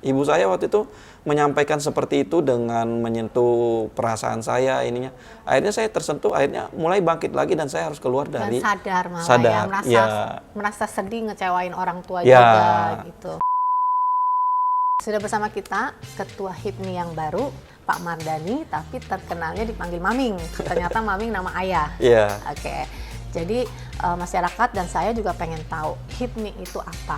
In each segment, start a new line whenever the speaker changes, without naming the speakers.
Ibu saya waktu itu menyampaikan seperti itu dengan menyentuh perasaan saya ininya. Akhirnya saya tersentuh, akhirnya mulai bangkit lagi dan saya harus keluar dari...
Dan sadar malah
sadar,
ya, merasa sedih ngecewain orang tua
ya.
juga gitu. Sudah bersama kita Ketua HIPMI yang baru, Pak Mardhani, tapi terkenalnya dipanggil Maming. Ternyata Maming nama ayah.
Iya.
Oke. Jadi masyarakat dan saya juga pengen tahu HIPMI itu apa.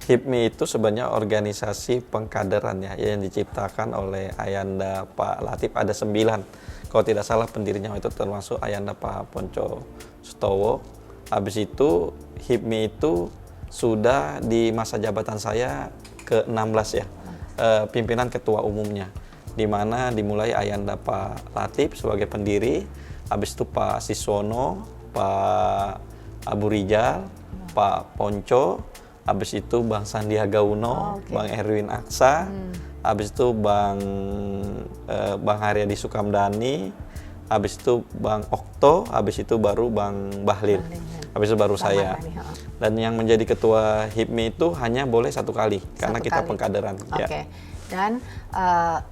HIPMI itu sebenarnya organisasi pengkaderan ya yang diciptakan oleh Ayanda Pak Latif. Ada 9, kalau tidak salah pendirinya itu termasuk Ayanda Pak Ponco Sutowo. Habis itu HIPMI itu sudah di masa jabatan saya ke-16 ya, pimpinan ketua umumnya, di mana dimulai Ayanda Pak Latif sebagai pendiri, habis itu Pak Siswono, Pak Abu Rijal, Pak Ponco, habis itu Bang Sandiaga Uno, Bang Erwin Aksa, habis itu Bang Haryadi Sukamdhani, habis itu Bang Okto, habis itu baru Bang Bahlil, habis itu baru saya. Dan yang menjadi ketua HIPMI itu hanya boleh 1 kali, karena kita pengkaderan.
Oke. Dan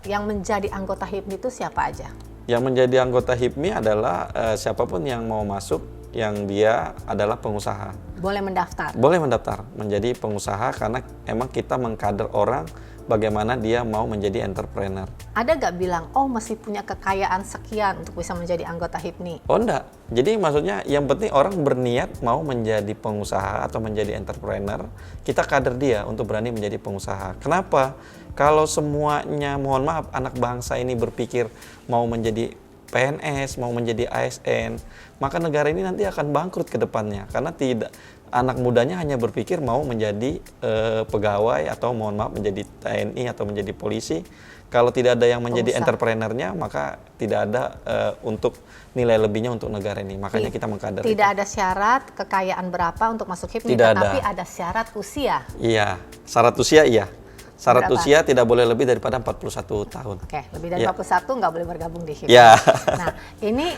yang menjadi anggota HIPMI itu siapa aja?
Yang menjadi anggota HIPMI adalah siapapun yang mau masuk, yang dia adalah pengusaha.
Boleh mendaftar?
Boleh mendaftar menjadi pengusaha, karena emang kita mengkader orang bagaimana dia mau menjadi entrepreneur.
Ada gak bilang, oh mesti punya kekayaan sekian untuk bisa menjadi anggota HIPMI?
Oh enggak, jadi maksudnya yang penting orang berniat mau menjadi pengusaha atau menjadi entrepreneur, kita kader dia untuk berani menjadi pengusaha. Kenapa? Kalau semuanya, mohon maaf, anak bangsa ini berpikir mau menjadi PNS, mau menjadi ASN, maka negara ini nanti akan bangkrut ke depannya, karena tidak, anak mudanya hanya berpikir mau menjadi pegawai atau mohon maaf menjadi TNI atau menjadi polisi. Kalau tidak ada yang menjadi entrepreneurnya, maka tidak ada untuk nilai lebihnya untuk negara ini. Makanya kita mengkader.
Tidak ada syarat kekayaan berapa untuk masuk HIPMI, tetapi ada syarat usia.
Iya, syarat usia iya. Syarat usia tidak boleh lebih daripada 41 tahun.
Oke, lebih dari 41 nggak boleh bergabung di HIPMI.
Ya.
Nah, ini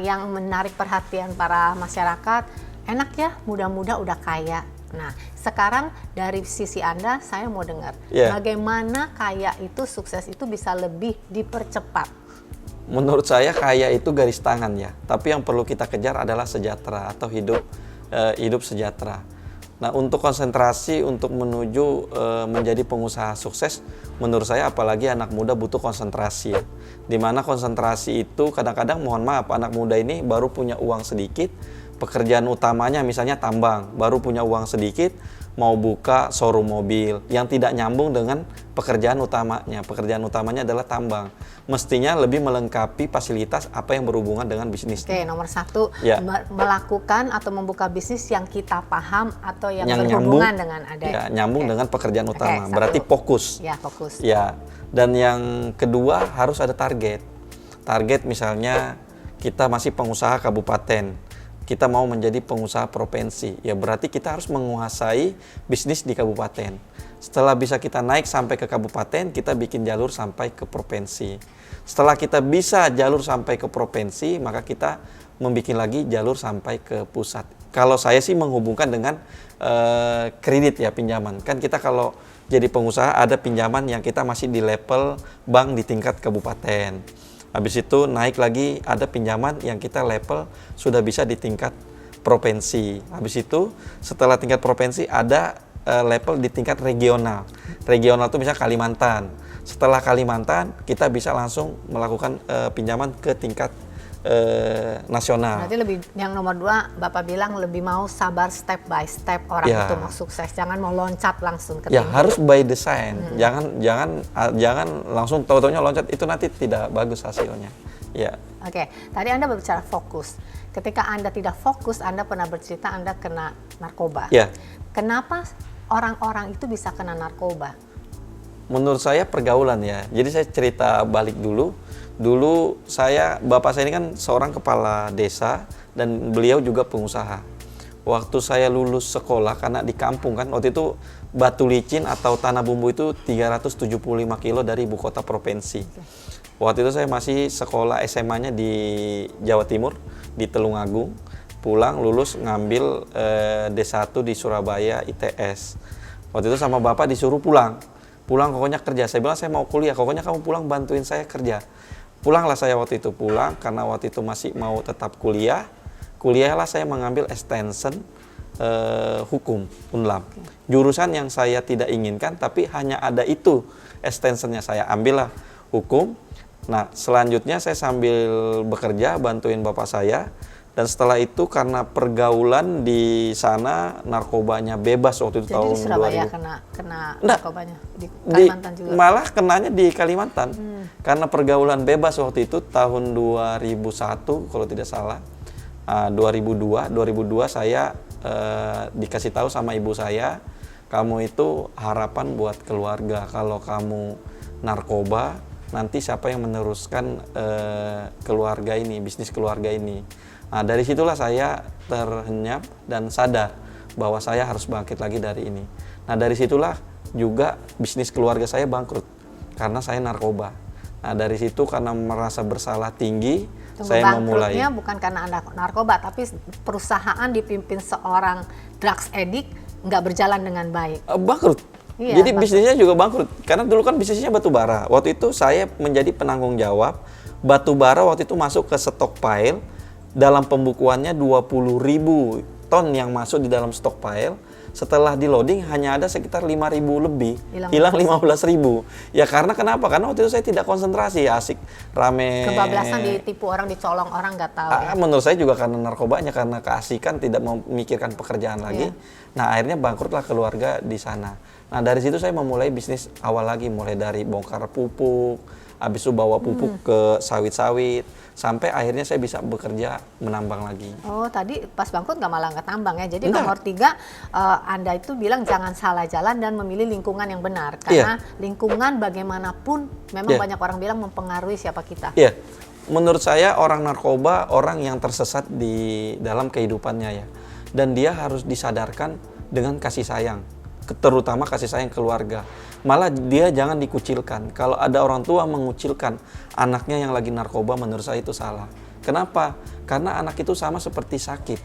yang menarik perhatian para masyarakat. Enak ya, muda-muda udah kaya. Nah, sekarang dari sisi Anda, saya mau dengar. Bagaimana kaya itu, sukses itu bisa lebih dipercepat?
Menurut saya kaya itu garis tangan ya. Tapi yang perlu kita kejar adalah sejahtera atau hidup sejahtera. Nah, untuk konsentrasi untuk menuju menjadi pengusaha sukses, menurut saya apalagi anak muda butuh konsentrasi ya. Dimana konsentrasi itu kadang-kadang, mohon maaf, anak muda ini baru punya uang sedikit, pekerjaan utamanya misalnya tambang, baru punya uang sedikit, mau buka showroom mobil yang tidak nyambung dengan pekerjaan utamanya. Pekerjaan utamanya adalah tambang. Mestinya lebih melengkapi fasilitas apa yang berhubungan dengan bisnis.
Oke, nomor 1, melakukan atau membuka bisnis yang kita paham atau yang berhubungan dengan ada.
Ya, nyambung dengan pekerjaan utama. Berarti fokus.
Ya, fokus.
Ya. Dan yang kedua harus ada target. Target misalnya kita masih pengusaha kabupaten, kita mau menjadi pengusaha provinsi, ya berarti kita harus menguasai bisnis di kabupaten. Setelah bisa kita naik sampai ke kabupaten, kita bikin jalur sampai ke provinsi. Setelah kita bisa jalur sampai ke provinsi, maka kita membuat lagi jalur sampai ke pusat. Kalau saya sih menghubungkan dengan kredit ya, pinjaman. Kan kita kalau jadi pengusaha ada pinjaman yang kita masih di level bank di tingkat kabupaten. Habis itu naik lagi ada pinjaman yang kita level sudah bisa di tingkat provinsi. Habis itu setelah tingkat provinsi ada level di tingkat regional. Regional itu misalnya Kalimantan. Setelah Kalimantan kita bisa langsung melakukan pinjaman ke tingkat nasional.
Berarti lebih, yang nomor 2 Bapak bilang lebih mau sabar step by step orang itu mau sukses, jangan mau loncat langsung ke tinggi.
Harus by design. Jangan langsung tahu-taunya loncat, itu nanti tidak bagus hasilnya. Ya.
Oke, tadi Anda berbicara fokus. Ketika Anda tidak fokus, Anda pernah bercerita Anda kena narkoba.
Ya.
Kenapa orang-orang itu bisa kena narkoba?
Menurut saya pergaulan ya. Jadi saya cerita balik dulu. Dulu bapak saya ini kan seorang kepala desa dan beliau juga pengusaha. Waktu saya lulus sekolah, karena di kampung kan, waktu itu batu licin atau tanah bumbu itu 375 kilo dari ibu kota provinsi. Waktu itu saya masih sekolah SMA-nya di Jawa Timur, di Tulungagung, pulang lulus ngambil D1 di Surabaya ITS. Waktu itu sama bapak disuruh pulang pokoknya kerja. Saya bilang saya mau kuliah, pokoknya kamu pulang bantuin saya kerja. Pulanglah saya waktu itu pulang, karena waktu itu masih mau tetap kuliahlah saya mengambil extension hukum Unlam. Jurusan yang saya tidak inginkan, tapi hanya ada itu extensionnya, saya ambillah hukum. Nah selanjutnya saya sambil bekerja bantuin bapak saya. Dan setelah itu karena pergaulan di sana narkobanya bebas waktu itu. Jadi tahun
di Surabaya
2000.
kena narkobanya? Di Kalimantan juga?
Malah kenanya di Kalimantan. Karena pergaulan bebas waktu itu tahun 2001 kalau tidak salah. 2002 saya dikasih tahu sama ibu saya, kamu itu harapan buat keluarga. Kalau kamu narkoba, nanti siapa yang meneruskan keluarga ini, bisnis keluarga ini. Nah dari situlah saya terhenyap dan sadar bahwa saya harus bangkit lagi dari ini. Nah dari situlah juga bisnis keluarga saya bangkrut karena saya narkoba. Nah dari situ karena merasa bersalah tinggi, saya memulai.
Bangkrutnya bukan karena Anda narkoba, tapi perusahaan dipimpin seorang drugs addict nggak berjalan dengan baik.
Bangkrut. Iya, jadi bisnisnya juga bangkrut. Karena dulu kan bisnisnya batu bara. Waktu itu saya menjadi penanggung jawab. Batu bara waktu itu masuk ke stockpile. Dalam pembukuannya 20.000 ton yang masuk di dalam stockpile. Setelah di loading hanya ada sekitar 5.000 lebih. Hilang 15.000. Ya karena kenapa? Karena waktu itu saya tidak konsentrasi, asik rame.
Kebablasan ditipu orang, dicolong orang, nggak tahu.
Menurut saya juga karena narkobanya, karena keasikan, tidak memikirkan pekerjaan lagi. Nah akhirnya bangkrutlah keluarga di sana. Nah dari situ saya memulai bisnis awal lagi, mulai dari bongkar pupuk, habis itu bawa pupuk ke sawit-sawit, sampai akhirnya saya bisa bekerja menambang lagi.
Oh, tadi pas bangkrut nggak tambang ya. Jadi nomor 3, Anda itu bilang jangan salah jalan dan memilih lingkungan yang benar. Karena lingkungan bagaimanapun memang banyak orang bilang mempengaruhi siapa kita.
Iya, menurut saya orang narkoba orang yang tersesat di dalam kehidupannya ya. Dan dia harus disadarkan dengan kasih sayang, terutama kasih sayang keluarga. Malah dia jangan dikucilkan. Kalau ada orang tua mengucilkan anaknya yang lagi narkoba, menurut saya itu salah. Kenapa? Karena anak itu sama seperti sakit.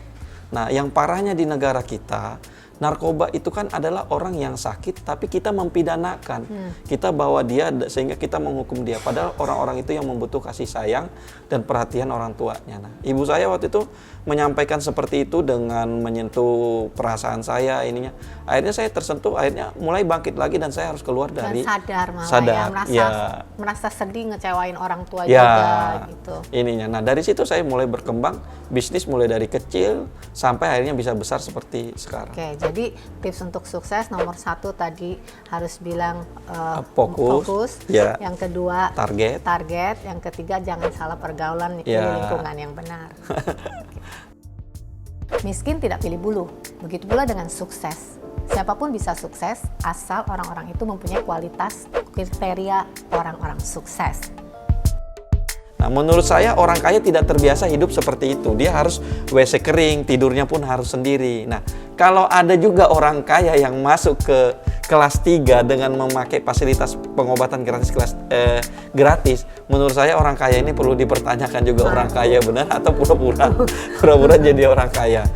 Nah, yang parahnya di negara kita, narkoba itu kan adalah orang yang sakit, tapi kita mempidanakan. Kita bawa dia sehingga kita menghukum dia. Padahal orang-orang itu yang membutuhkan kasih sayang dan perhatian orang tuanya. Nah, ibu saya waktu itu menyampaikan seperti itu dengan menyentuh perasaan saya ininya. Akhirnya saya tersentuh, akhirnya mulai bangkit lagi dan saya harus keluar dari
sadar malah merasa sedih ngecewain orang tua juga gitu.
Ininya. Nah, dari situ saya mulai berkembang, bisnis mulai dari kecil sampai akhirnya bisa besar seperti sekarang.
Oke, jadi tips untuk sukses nomor 1 tadi harus bilang
fokus.
Yang kedua
target.
Yang ketiga jangan salah pergaulan, pilih lingkungan yang benar. Miskin tidak pilih bulu, begitu pula dengan sukses. Siapapun bisa sukses asal orang-orang itu mempunyai kualitas kriteria orang-orang sukses.
Nah, menurut saya orang kaya tidak terbiasa hidup seperti itu. Dia harus WC kering, tidurnya pun harus sendiri. Nah, kalau ada juga orang kaya yang masuk ke kelas 3 dengan memakai fasilitas pengobatan gratis, menurut saya orang kaya ini perlu dipertanyakan juga, orang kaya benar atau pura-pura jadi orang kaya.